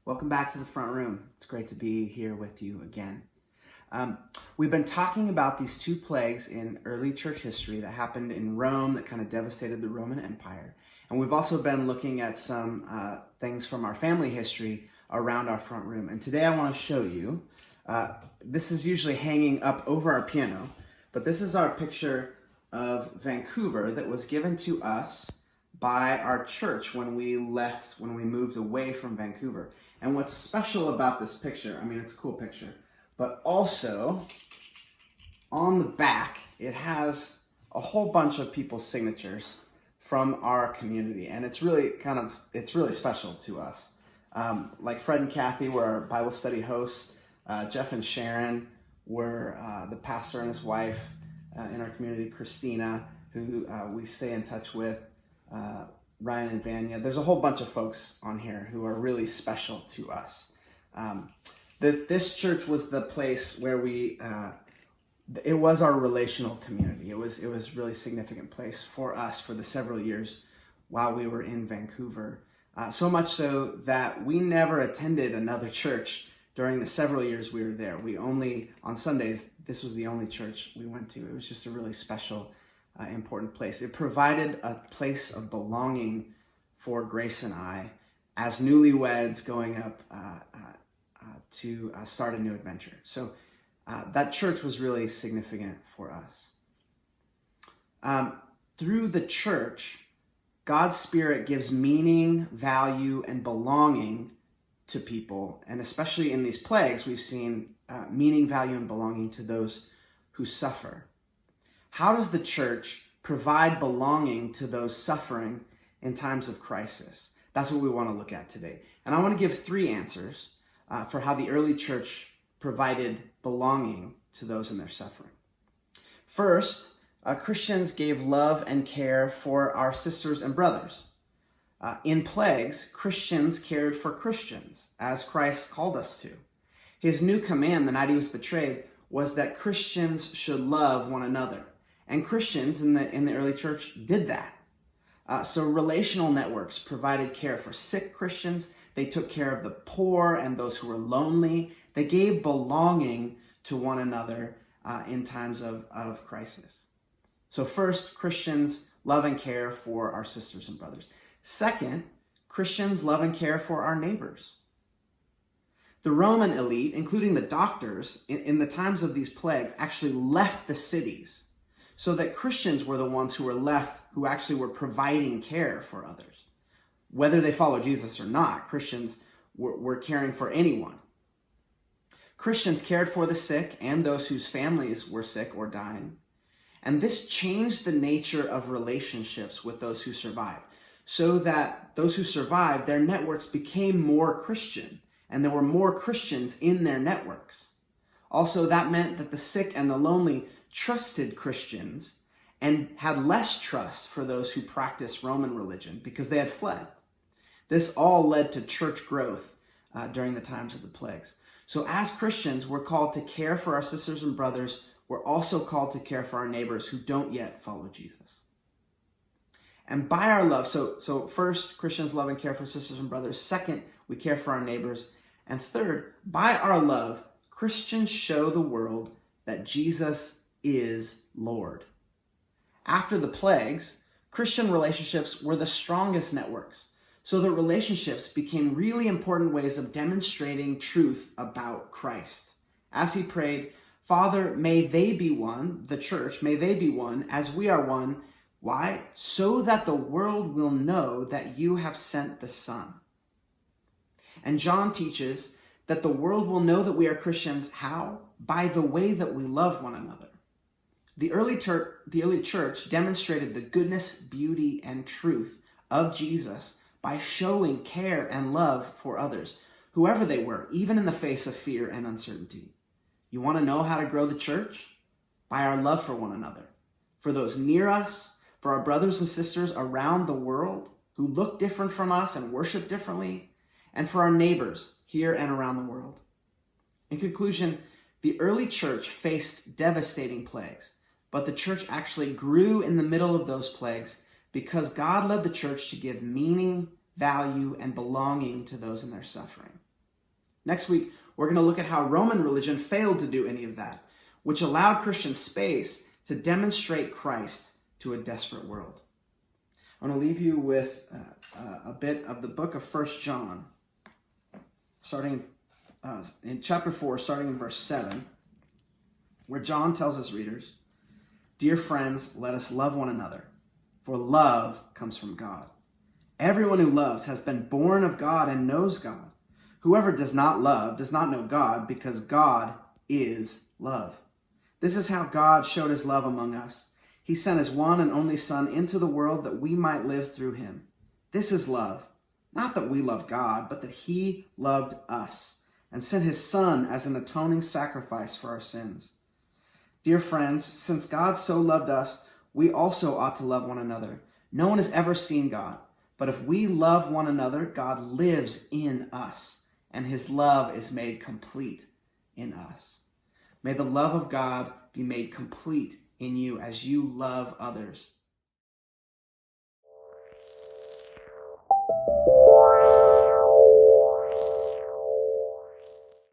Welcome back to the front room. It's great to be here with you again. We've been talking about these two plagues in early church history that happened in Rome that kind of devastated the Roman Empire. And we've also been looking at some things from our family history around our front room. And today I want to show you, this is usually hanging up over our piano, but this is our picture of Vancouver that was given to us by our church when we moved away from Vancouver. And what's special about this picture, I mean, it's a cool picture, but also on the back, it has a whole bunch of people's signatures from our community. And it's really special to us. Like Fred and Kathy were our Bible study hosts. Jeff and Sharon were the pastor and his wife in our community. Christina, who we stay in touch with. Ryan and Vanya. There's a whole bunch of folks on here who are really special to us. This church was the place where it was our relational community. It was a really significant place for us for the several years while we were in Vancouver. So much so that we never attended another church during the several years we were there. We only, on Sundays, this was the only church we went to. It was just a really special important place. It provided a place of belonging for Grace and I as newlyweds going up to start a new adventure. So that church was really significant for us. Through the church, God's Spirit gives meaning, value, and belonging to people. And especially in these plagues, we've seen meaning, value, and belonging to those who suffer. How does the church provide belonging to those suffering in times of crisis? That's what we want to look at today. And I want to give three answers for how the early church provided belonging to those in their suffering. First, Christians gave love and care for our sisters and brothers. In plagues, Christians cared for Christians, as Christ called us to. His new command the night he was betrayed was that Christians should love one another. And Christians in the early church did that. So relational networks provided care for sick Christians. They took care of the poor and those who were lonely. They gave belonging to one another in times of crisis. So first, Christians love and care for our sisters and brothers. Second, Christians love and care for our neighbors. The Roman elite, including the doctors, in the times of these plagues, actually left the cities, so that Christians were the ones who were left, who actually were providing care for others. Whether they follow Jesus or not, Christians were caring for anyone. Christians cared for the sick and those whose families were sick or dying. And this changed the nature of relationships with those who survived, so that those who survived, their networks became more Christian, and there were more Christians in their networks. Also, that meant that the sick and the lonely trusted Christians and had less trust for those who practiced Roman religion because they had fled. This all led to church growth during the times of the plagues. So as Christians, we're called to care for our sisters and brothers. We're also called to care for our neighbors who don't yet follow Jesus. And by our love, so first, Christians love and care for sisters and brothers. Second, we care for our neighbors. And third, by our love, Christians show the world that Jesus is Lord. After the plagues, Christian relationships were the strongest networks. So the relationships became really important ways of demonstrating truth about Christ. As he prayed, Father, may they be one, the church, may they be one as we are one. Why? So that the world will know that you have sent the Son. And John teaches that the world will know that we are Christians. How? By the way that we love one another. The early church demonstrated the goodness, beauty, and truth of Jesus by showing care and love for others, whoever they were, even in the face of fear and uncertainty. You want to know how to grow the church? By our love for one another, for those near us, for our brothers and sisters around the world who look different from us and worship differently, and for our neighbors here and around the world. In conclusion, the early church faced devastating plagues, but the church actually grew in the middle of those plagues because God led the church to give meaning, value, and belonging to those in their suffering. Next week, we're going to look at how Roman religion failed to do any of that, which allowed Christians space to demonstrate Christ to a desperate world. I want to leave you with a bit of the book of 1 John, starting in chapter 4, starting in verse 7, where John tells his readers, "Dear friends, let us love one another, for love comes from God. Everyone who loves has been born of God and knows God. Whoever does not love does not know God, because God is love. This is how God showed his love among us. He sent his one and only Son into the world that we might live through him. This is love, not that we loved God, but that he loved us and sent his Son as an atoning sacrifice for our sins. Dear friends, since God so loved us, we also ought to love one another. No one has ever seen God, but if we love one another, God lives in us, and his love is made complete in us. May the love of God be made complete in you as you love others